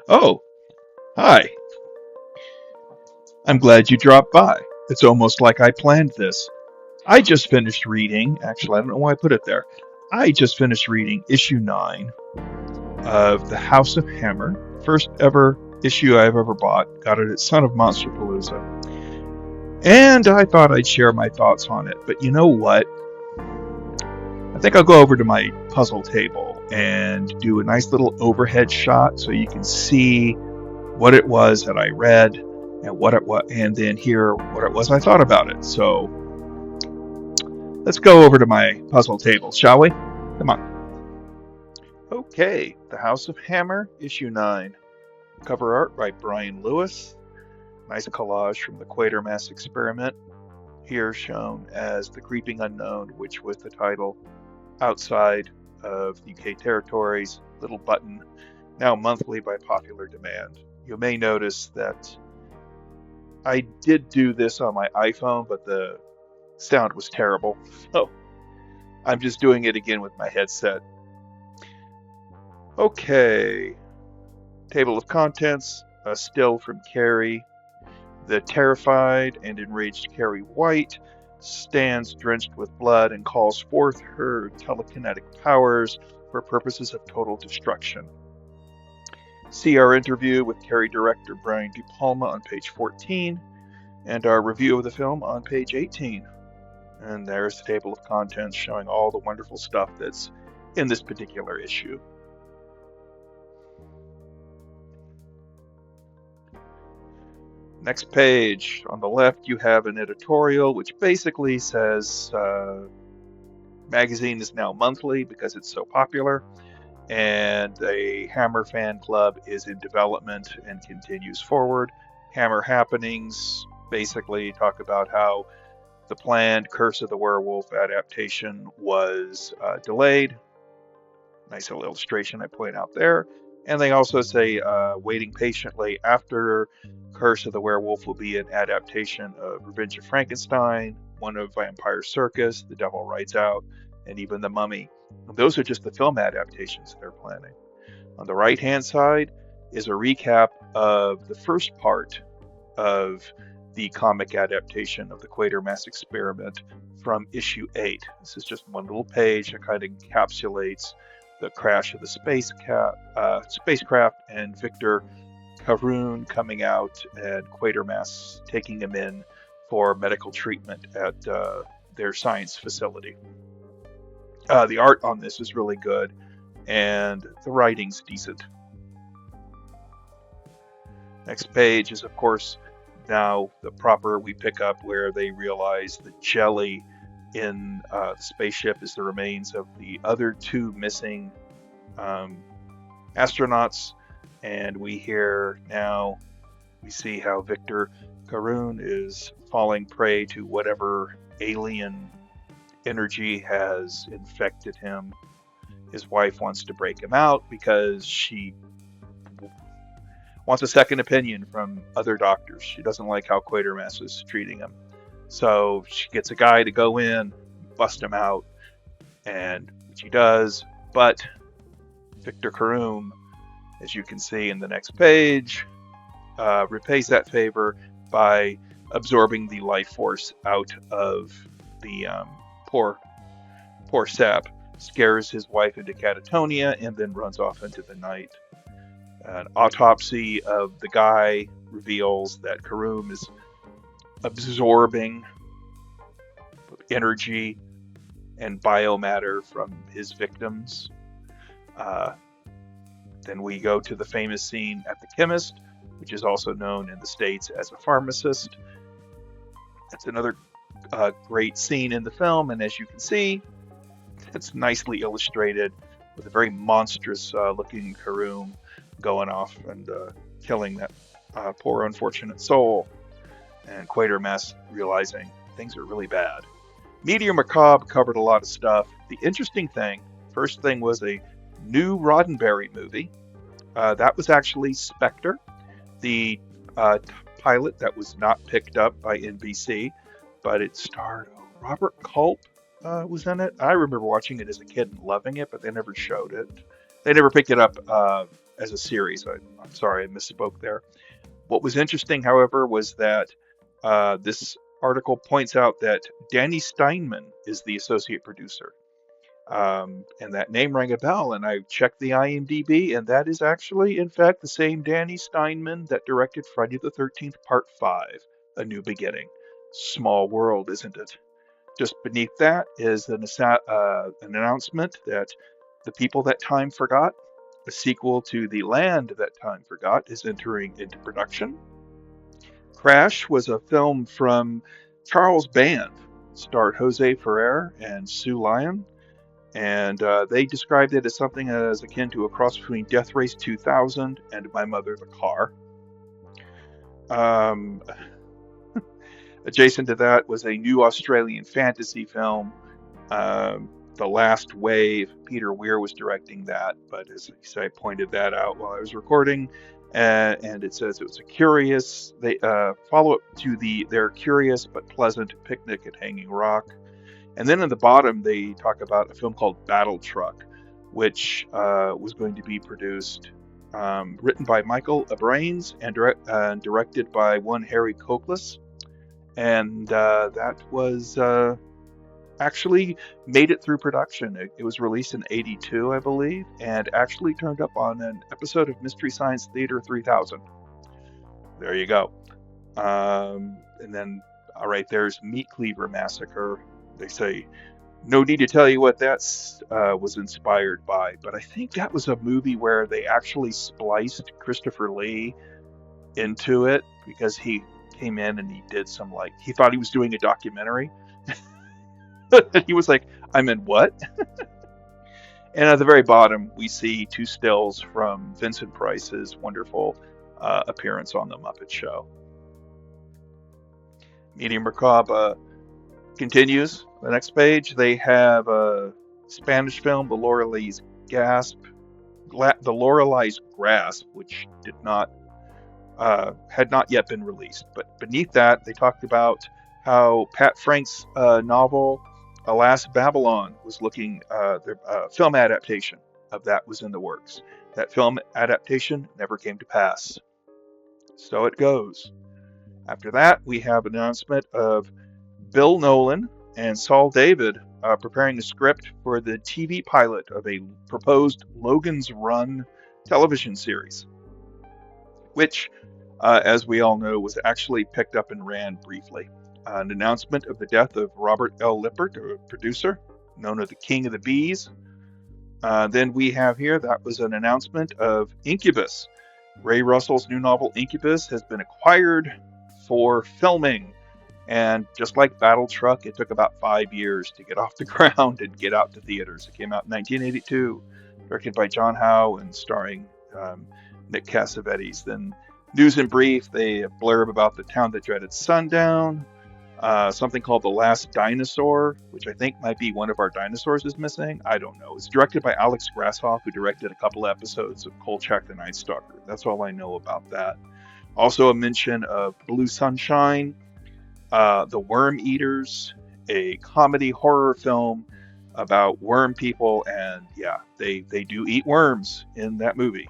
Oh, hi. I'm glad you dropped by. It's almost like I planned this. I just finished reading, actually, I don't know why I put it there. I just finished reading issue 9 of The House of Hammer, first ever issue I've ever bought. Got it at Son of Monsterpalooza. And I thought I'd share my thoughts on it. But you know what? I think I'll go over to my puzzle table and do a nice little overhead shot so you can see what it was that I read and what it was, and then hear what it was I thought about it. So let's go over to my puzzle table, shall we? Come on. Okay, The House of Hammer, issue 9. Cover art by Brian Lewis. Nice collage from the Quatermass Experiment, here shown as The Creeping Unknown, which was the title outside of UK territories. Little button, now monthly by popular demand. You may notice that I did do this on my iPhone, but the sound was terrible. So I'm just doing it again with my headset. Okay, table of contents, a still from Carrie. The terrified and enraged Carrie White stands drenched with blood and calls forth her telekinetic powers for purposes of total destruction. See our interview with Carrie director Brian De Palma on page 14 and our review of the film on page 18. And there's the table of contents showing all the wonderful stuff that's in this particular issue. Next page, on the left, you have an editorial which basically says magazine is now monthly because it's so popular, and a Hammer fan club is in development and continues forward. Hammer Happenings basically talk about how the planned Curse of the Werewolf adaptation was delayed. Nice little illustration I point out there. And they also say, waiting patiently after Curse of the Werewolf will be an adaptation of Revenge of Frankenstein, one of Vampire Circus, The Devil Rides Out, and even The Mummy. And those are just the film adaptations they're planning. On the right-hand side is a recap of the first part of the comic adaptation of the Quatermass Experiment from issue 8. This is just one little page that kind of encapsulates the crash of the spacecraft and Victor Karoon coming out and Quatermass taking him in for medical treatment at their science facility. The art on this is really good and the writing's decent. Next page is, of course, now the proper we pick up where they realize the jelly in the spaceship is the remains of the other two missing astronauts, and we see how Victor Karoon is falling prey to whatever alien energy has infected him. His wife wants to break him out because she wants a second opinion from other doctors. She doesn't like how Quatermass is treating him. So she gets a guy to go in, bust him out, and which he does. But Victor Karoon, as you can see in the next page, repays that favor by absorbing the life force out of the poor sap, scares his wife into catatonia, and then runs off into the night. An autopsy of the guy reveals that Karoon is absorbing energy and biomatter from his victims. Then we go to the famous scene at the chemist, which is also known in the States as a pharmacist. That's another great scene in the film, and as you can see, it's nicely illustrated with a very monstrous looking Karoon going off and killing that poor unfortunate soul, and Quatermass realizing things are really bad. Meteor Macabre covered a lot of stuff. The interesting thing, first thing was a new Roddenberry movie. That was actually Spectre, the pilot that was not picked up by NBC, but it starred Robert Culp was in it. I remember watching it as a kid and loving it, but they never showed it. They never picked it up as a series. I'm sorry, I misspoke there. What was interesting, however, was that this article points out that Danny Steinman is the associate producer. And that name rang a bell, and I checked the IMDb, and that is actually, in fact, the same Danny Steinman that directed Friday the 13th Part 5, A New Beginning. Small world, isn't it? Just beneath that is an announcement that The People That Time Forgot, a sequel to The Land That Time Forgot, is entering into production. Crash was a film from Charles Band, starred Jose Ferrer and Sue Lyon, and they described it as something as akin to a cross between Death Race 2000 and My Mother the Car. Um, Adjacent to that was a new Australian fantasy film, The Last Wave. Peter Weir was directing that, but as I pointed that out while I was recording, and it says it was a curious follow-up to their curious but pleasant Picnic at Hanging Rock. And then in the bottom, they talk about a film called Battle Truck, which was going to be produced, written by Michael Abrains and directed by one Harry Cokless. And that was actually made it through production. It was released in '82, I believe, and actually turned up on an episode of Mystery Science Theater 3000. There you go. And then, all right, there's Meat Cleaver Massacre. They say, no need to tell you what that was inspired by, but I think that was a movie where they actually spliced Christopher Lee into it because he came in and he did some, like, he thought he was doing a documentary. And he was like, I'm in what? And at the very bottom, we see two stills from Vincent Price's wonderful appearance on The Muppet Show. Medium Macabre continues. The next page, they have a Spanish film, The Loreley's Grasp, which had not yet been released. But beneath that, they talked about how Pat Frank's novel, Alas, Babylon, was looking, the film adaptation of that was in the works. That film adaptation never came to pass. So it goes. After that, we have an announcement of Bill Nolan and Saul David preparing a script for the TV pilot of a proposed Logan's Run television series, which, as we all know, was actually picked up and ran briefly. An announcement of the death of Robert L. Lippert, a producer, known as the King of the Bees. Then we have here, that was an announcement of Incubus. Ray Russell's new novel, Incubus, has been acquired for filming. And just like Battle Truck, it took about 5 years to get off the ground and get out to theaters. It came out in 1982, directed by John Howe and starring Nick Cassavetes. Then News in Brief, they blurb about the town that dreaded sundown. Something called The Last Dinosaur, which I think might be one of our dinosaurs is missing. I don't know. It's directed by Alex Grashoff, who directed a couple episodes of Kolchak the Night Stalker. That's all I know about that. Also a mention of Blue Sunshine, The Worm Eaters, a comedy horror film about worm people, and yeah, they do eat worms in that movie.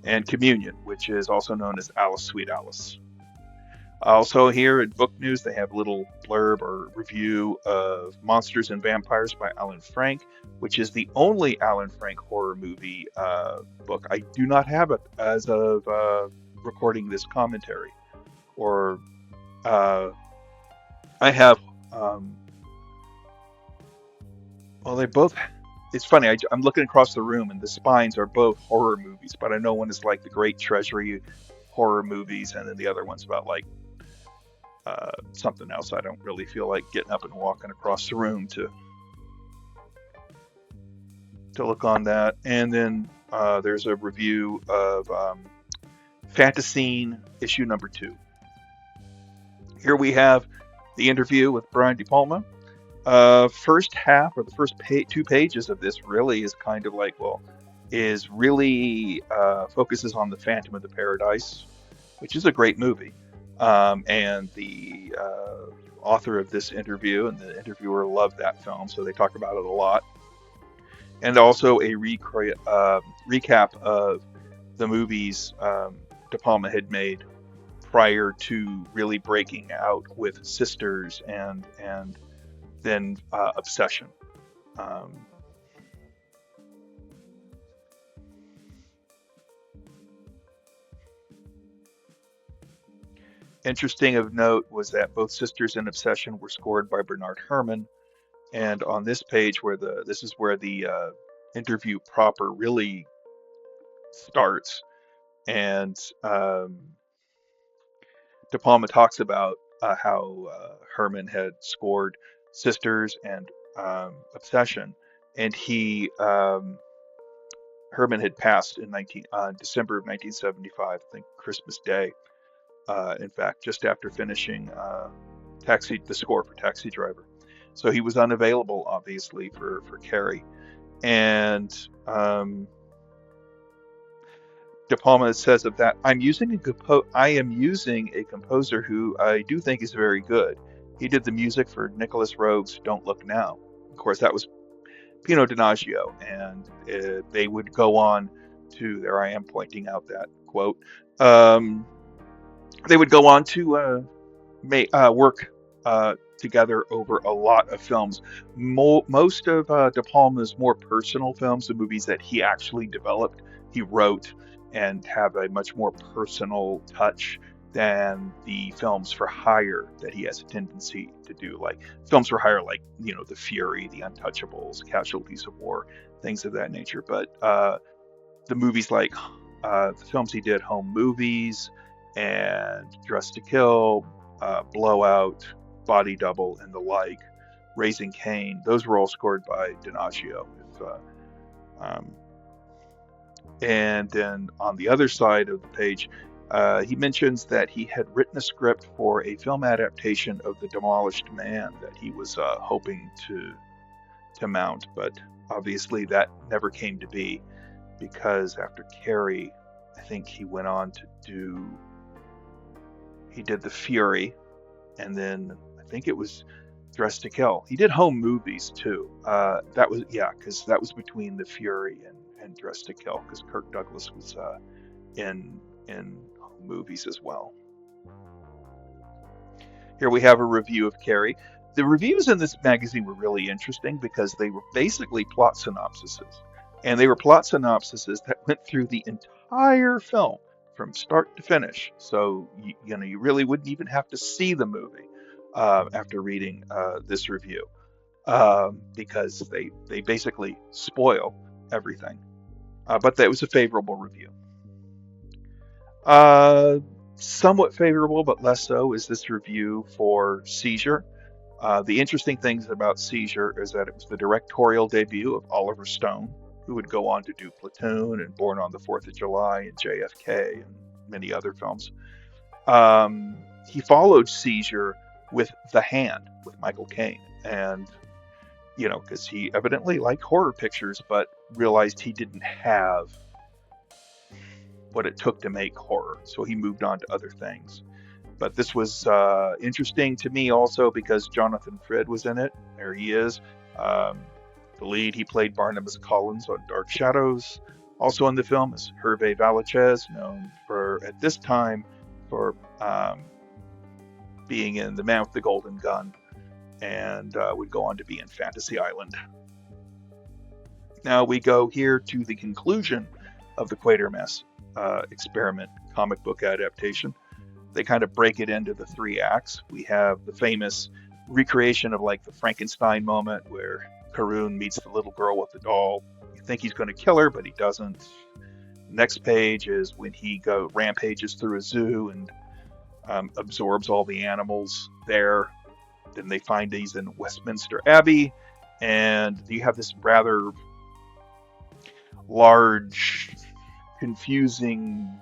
And Communion, which is also known as Alice Sweet Alice. Also here in book news, they have a little blurb or review of Monsters and Vampires by Alan Frank, which is the only Alan Frank horror movie book. I do not have it as of recording this commentary. Or I have, well, they both, it's funny, I'm looking across the room and the spines are both horror movies, but I know one is like the Great Treasury horror movies, and then the other one's about like something else. I don't really feel like getting up and walking across the room to look on that. And then there's a review of Fantasine issue number 2. Here we have the interview with Brian De Palma. First half, or the first 2 pages of this really is kind of like, well, is really focuses on the Phantom of the Paradise, which is a great movie. And the author of this interview and the interviewer loved that film, so they talk about it a lot. And also a recap of the movies De Palma had made prior to really breaking out with Sisters and then Obsession. Um, Interesting of note was that both Sisters and Obsession were scored by Bernard Herrmann, and on this page this is where the interview proper really starts, and De Palma talks about how Herrmann had scored Sisters and Obsession, and Herrmann had passed in December of 1975, I think Christmas Day. In fact, just after finishing the score for Taxi Driver. So he was unavailable, obviously, for Carrie. And De Palma says of that, I am using a composer who I do think is very good. He did the music for Nicholas Roeg's Don't Look Now. Of course, that was Pino Donaggio, and they would go on to, there I am pointing out that quote, they would go on to work together over a lot of films. Most of De Palma's more personal films, the movies that he actually developed, he wrote and have a much more personal touch than the films for hire that he has a tendency to do. Like films for hire, like, The Fury, The Untouchables, Casualties of War, things of that nature. But the movies like the films he did, Home Movies and Dressed to Kill, Blowout, Body Double, and the like, Raising Cain, those were all scored by Donaggio. And then on the other side of the page, he mentions that he had written a script for a film adaptation of The Demolished Man that he was hoping to mount, but obviously that never came to be, because after Carrie, I think he went on to he did The Fury, and then I think it was Dressed to Kill. He did Home Movies too. Because that was between The Fury and Dressed to Kill, because Kirk Douglas was in Home Movies as well. Here we have a review of Carrie. The reviews in this magazine were really interesting because they were basically plot synopsises, and they were plot synopsises that went through the entire film from start to finish. So you really wouldn't even have to see the movie after reading this review, because they basically spoil everything. But that was a favorable review. Somewhat favorable, but less so, is this review for Seizure. The interesting things about Seizure is that it was the directorial debut of Oliver Stone, who would go on to do Platoon and Born on the 4th of July and JFK and many other films. He followed Seizure with The Hand with Michael Caine, and because he evidently liked horror pictures, but realized he didn't have what it took to make horror, so he moved on to other things. But this was interesting to me also because Jonathan Frid was in it. There he is. The lead, he played Barnabas Collins on Dark Shadows. Also in the film is Hervé Vallechez, known at this time for being in The Man with the Golden Gun, and would go on to be in Fantasy Island. Now we go here to the conclusion of the Quatermass experiment comic book adaptation. They kind of break it into the 3 acts. We have the famous recreation of like the Frankenstein moment where Karun meets the little girl with the doll. You think he's going to kill her, but he doesn't. Next page is when he rampages through a zoo and absorbs all the animals there. Then they find he's in Westminster Abbey, and you have this rather large, confusing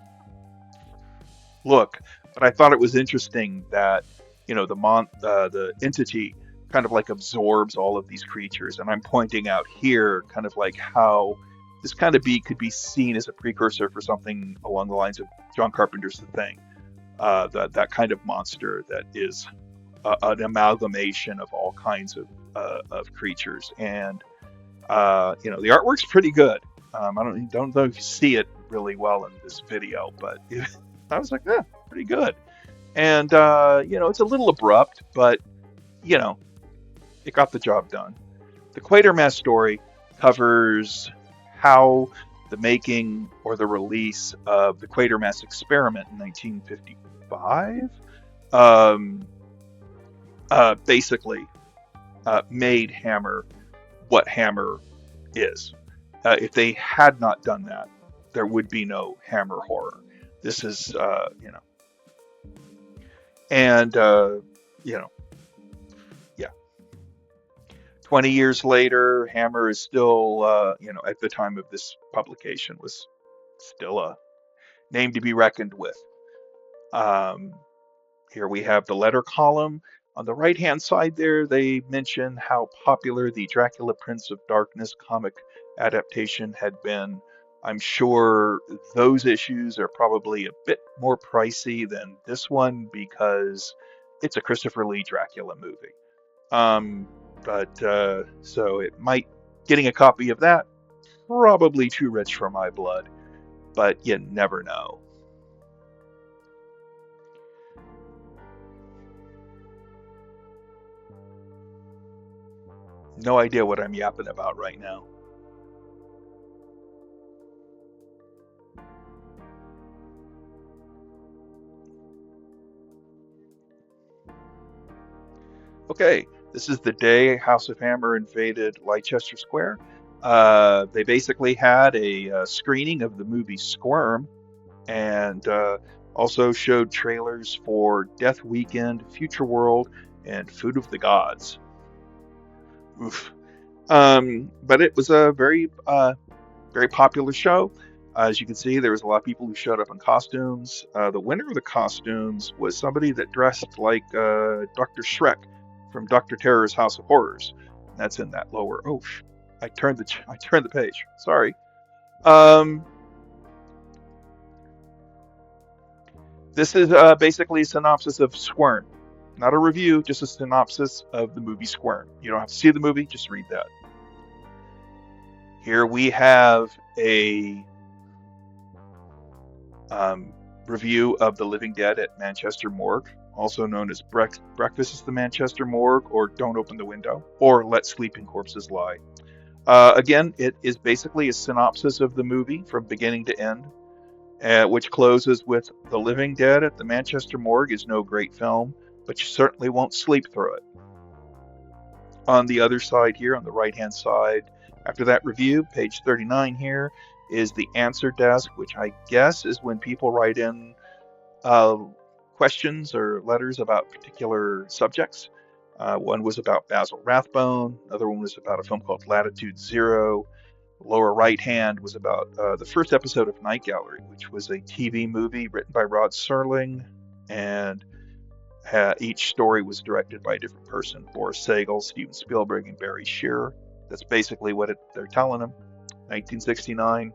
look. But I thought it was interesting that the entity kind of like absorbs all of these creatures, and I'm pointing out here kind of like how this kind of could be seen as a precursor for something along the lines of John Carpenter's The Thing, that kind of monster that is an amalgamation of all kinds of creatures, and the artwork's pretty good. I don't know if you see it really well in this video, but I was like, yeah, pretty good. And it's a little abrupt, but you know, it got the job done. The Quatermass story covers how the making or the release of the Quatermass experiment in 1955 um, basically made Hammer what Hammer is. If they had not done that, there would be no Hammer horror. This is, and, you know, yeah. 20 years later, Hammer is still, at the time of this publication, was still a name to be reckoned with. Um, Here we have the letter column. On the right-hand side there, they mention how popular the Dracula Prince of Darkness comic adaptation had been. I'm sure those issues are probably a bit more pricey than this one because it's a Christopher Lee Dracula movie. So it might, getting a copy of that, probably too rich for my blood, but you never know. No idea what I'm yapping about right now. Okay, this is the day House of Hammer invaded Leicester Square. They basically had a screening of the movie Squirm and also showed trailers for Death Weekend, Future World, and Food of the Gods. Oof. But it was a very popular show. As you can see, there was a lot of people who showed up in costumes. The winner of the costumes was somebody that dressed like Dr. Shrek from Dr. Terror's House of Horrors. That's in that lower. Oh, I turned the page. Sorry. This is basically a synopsis of Squirm. Not a review, just a synopsis of the movie Squirm. You don't have to see the movie, just read that. Here we have a review of The Living Dead at Manchester Morgue, also known as Breakfast at the Manchester Morgue, or Don't Open the Window, or Let Sleeping Corpses Lie. Again, it is basically a synopsis of the movie from beginning to end, which closes with The Living Dead at the Manchester Morgue is no great film, but you certainly won't sleep through it. On the other side here, on the right-hand side, after that review, page 39 here, is the answer desk, which I guess is when people write in questions or letters about particular subjects. One was about Basil Rathbone. Another one was about a film called Latitude Zero. Lower right hand was about the first episode of Night Gallery, which was a TV movie written by Rod Serling, and each story was directed by a different person: Boris Sagal, Steven Spielberg, and Barry Shearer. That's basically what they're telling him. 1969,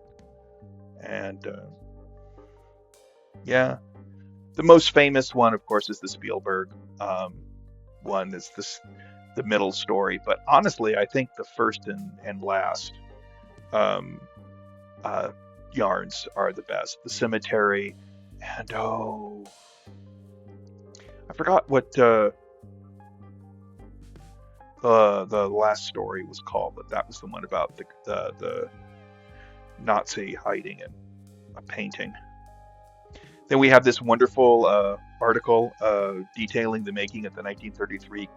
and yeah, the most famous one, of course, is the Spielberg one. Is the middle story, but honestly, I think the first and last yarns are the best. The cemetery, and I forgot what the last story was called, but that was the one about the Nazi hiding in a painting. Then we have this wonderful article detailing the making of the 1933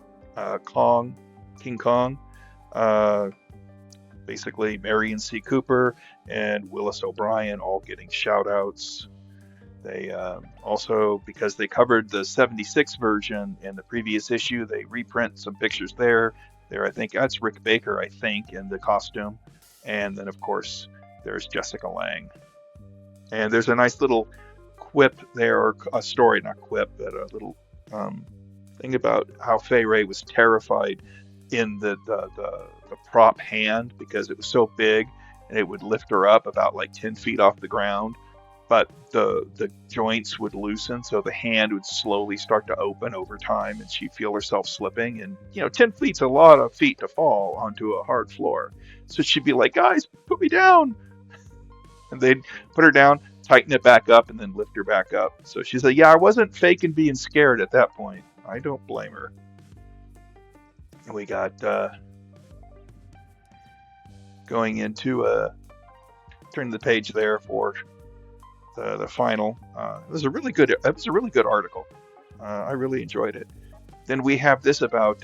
King Kong. Basically, Marion C. Cooper and Willis O'Brien all getting shout outs. They also, because they covered the 76 version in the previous issue, they reprint some pictures there. I think that's Rick Baker, I think, in the costume. And then, of course, there's Jessica Lange. And there's a nice little quip there, or a story, not quip, but a little thing about how Fay Wray was terrified in the prop hand because it was so big and it would lift her up about like 10 feet off the ground, but the joints would loosen, so the hand would slowly start to open over time, and she'd feel herself slipping. And 10 feet's a lot of feet to fall onto a hard floor, so she'd be like, "Guys, put me down." And they'd put her down, tighten it back up, and then lift her back up. So she said, "Yeah, I wasn't faking being scared at that point." I don't blame her. And we got going into turn the page there for the final. It was a really good. It was a really good article. I really enjoyed it. Then we have this about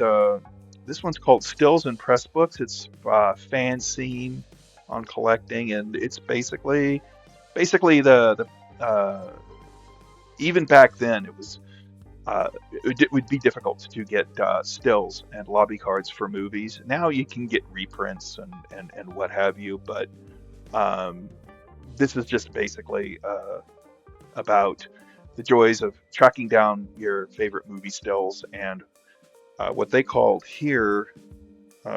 this one's called Stills and Press Books. It's fanzine on collecting, and it's basically the even back then it was it would be difficult to get stills and lobby cards for movies. Now you can get reprints and what have you, but um, this is just basically about the joys of tracking down your favorite movie stills and what they called here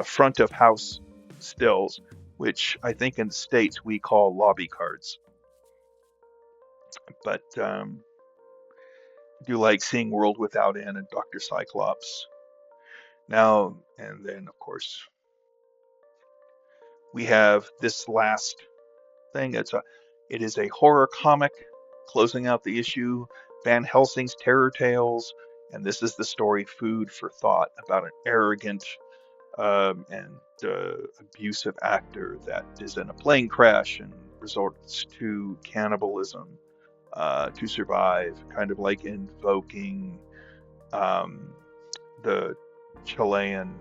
front of house stills, which I think in the States we call lobby cards. But I do like seeing World Without End and Dr. Cyclops. Now, and then of course, we have this last thing. It is a horror comic closing out the issue, Van Helsing's Terror Tales, and this is the story Food for Thought about an arrogant and abusive actor that is in a plane crash and resorts to cannibalism to survive, kind of like invoking um, the Chilean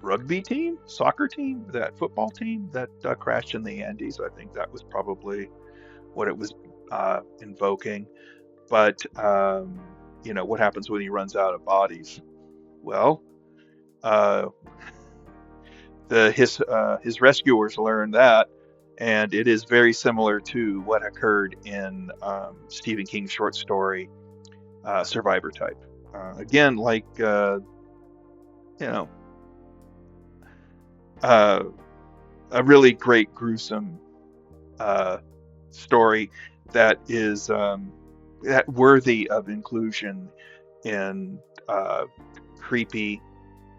rugby team, soccer team, that football team that crashed in the Andes. I think that was probably what it was invoking. But what happens when he runs out of bodies? Well, uh, his rescuers learn that, and it is very similar to what occurred in Stephen King's short story Survivor Type. Again, like you know, uh, a really great gruesome story that is that worthy of inclusion in creepy,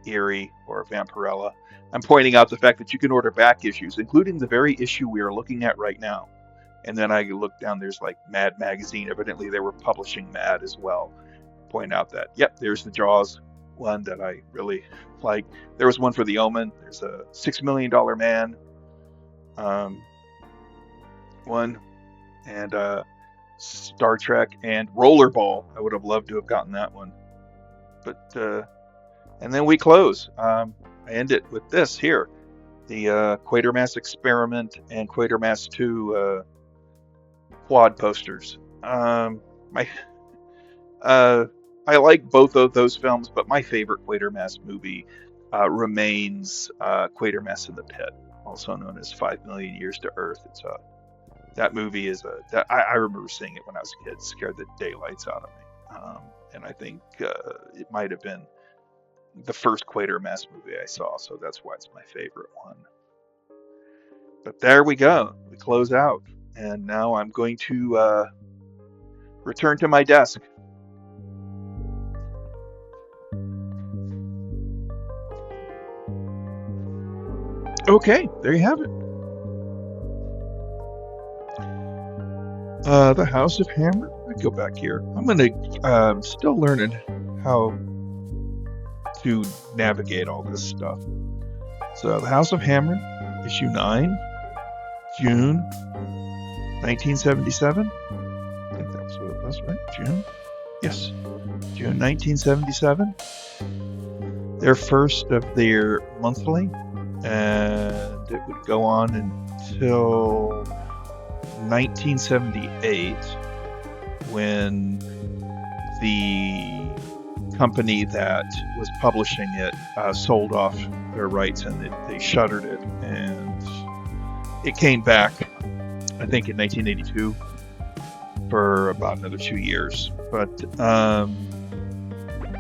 eerie, or Vampirella. I'm pointing out the fact that you can order back issues, including the very issue we are looking at right now. And then I look down, there's like Mad Magazine. Evidently, they were publishing Mad as well. Point out that, yep, there's the Jaws one that I really like. There was one for The Omen. There's a $6 Million Man one, and Star Trek and Rollerball. I would have loved to have gotten that one. But, and then we close. I end it with this here. The Quatermass Experiment and Quatermass 2 quad posters. My I like both of those films, but my favorite Quatermass movie remains Quatermass in the Pit, also known as 5 Million Years to Earth. It's that movie is I remember seeing it when I was a kid. It scared the daylights out of me, and I think it might have been the first Quatermass movie I saw, so that's why it's my favorite one. But there we go. We close out, and now I'm going to return to my desk. Okay, there you have it. The House of Hammer. I go back here. I'm gonna still learning how to navigate all this stuff. So, The House of Hammer, issue 9, June 1977. I think that's what it was, right? June? Yes, June 1977. Their first of their monthly, and it would go on until 1978 when the company that was publishing it sold off their rights, and they shuttered it, and it came back I think in 1982 for about another 2 years. But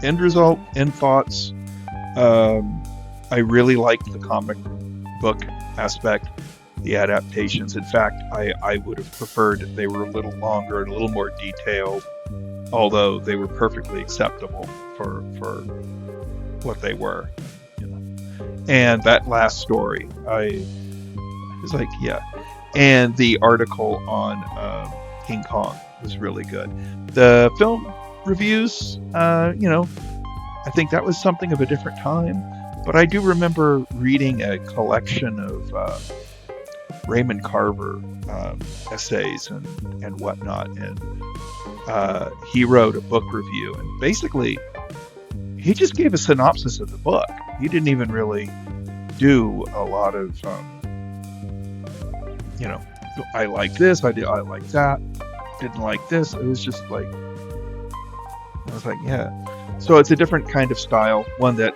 end result, end thoughts, I really liked the comic book aspect, the adaptations. In fact, I would have preferred if they were a little longer and a little more detailed, although they were perfectly acceptable for what they were. And that last story, I was like, yeah. And the article on King Kong was really good. The film reviews, I think that was something of a different time. But I do remember reading a collection of Raymond Carver essays and whatnot. And he wrote a book review. And basically, he just gave a synopsis of the book. He didn't even really do a lot of, I like this, I like that, didn't like this. It was just like, I was like, yeah. So it's a different kind of style, one that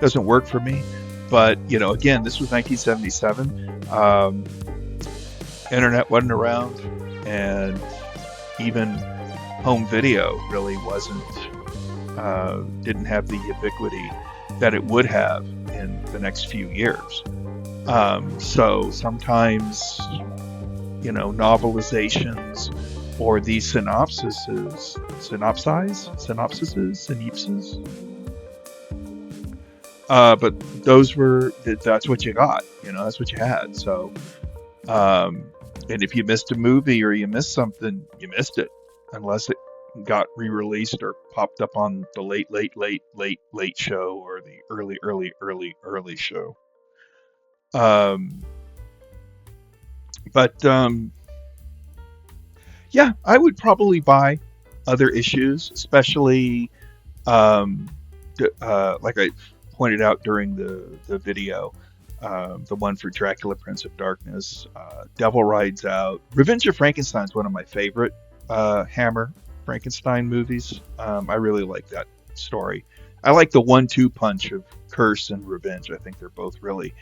doesn't work for me. But, again, this was 1977. Internet wasn't around, and even home video really wasn't, didn't have the ubiquity that it would have in the next few years. So sometimes, novelizations or these synopsises, but that's what you got, that's what you had. So, and if you missed a movie or you missed something, you missed it, unless it got re-released or popped up on the late show or the early show. But yeah, I would probably buy other issues, especially like I pointed out during the video, the one for Dracula, Prince of Darkness, Devil Rides Out, Revenge of Frankenstein is one of my favorite Hammer Frankenstein movies. I really like that story. I like the 1-2 punch of Curse and Revenge. I think they're both really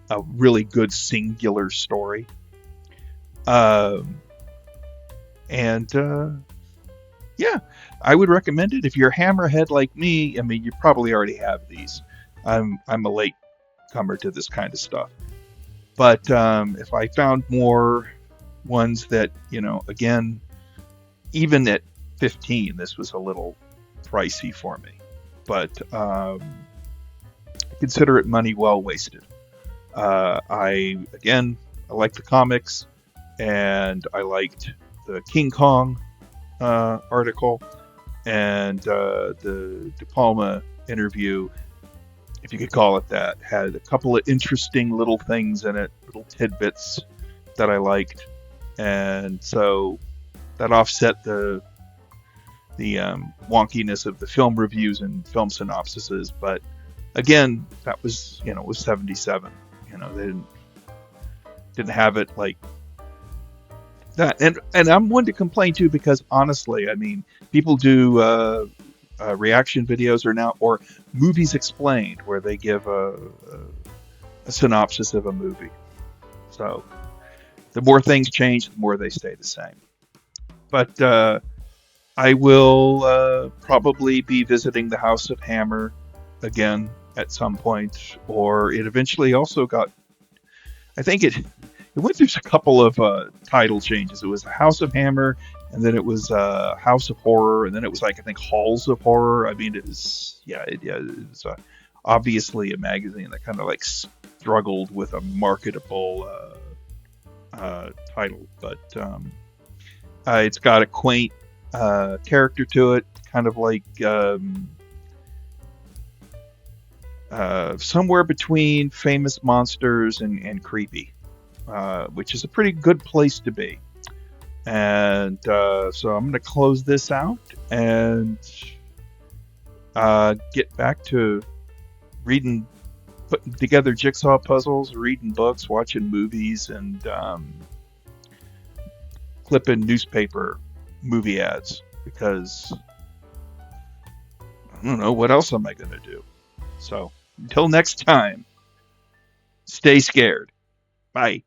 a really good singular story. And yeah, I would recommend it if you're a hammerhead like me. I mean, you probably already have these. I'm a late comer to this kind of stuff, but if I found more ones that, again, even at 15, this was a little pricey for me, but I consider it money well wasted. I like the comics, and I liked the King Kong article, and the De Palma interview, if you could call it that, had a couple of interesting little things in it, little tidbits that I liked, and so that offset the wonkiness of the film reviews and film synopsises. But again, that was, it was 77. They didn't have it like that. And I'm one to complain too, because honestly, I mean, people do reaction videos or movies explained, where they give a synopsis of a movie. So the more things change, the more they stay the same. But I will probably be visiting the House of Hammer again at some point, or it eventually also got, I think it went through a couple of title changes. It was House of Hammer, and then it was House of Horror, and then it was like, I think, Halls of Horror. I mean, it was obviously a magazine that kind of like struggled with a marketable title, but it's got a quaint character to it, kind of like somewhere between Famous Monsters and creepy, which is a pretty good place to be. And so I'm going to close this out and get back to reading, putting together jigsaw puzzles, reading books, watching movies, and clipping newspaper movie ads, because I don't know, what else am I going to do? So until next time, stay scared. Bye.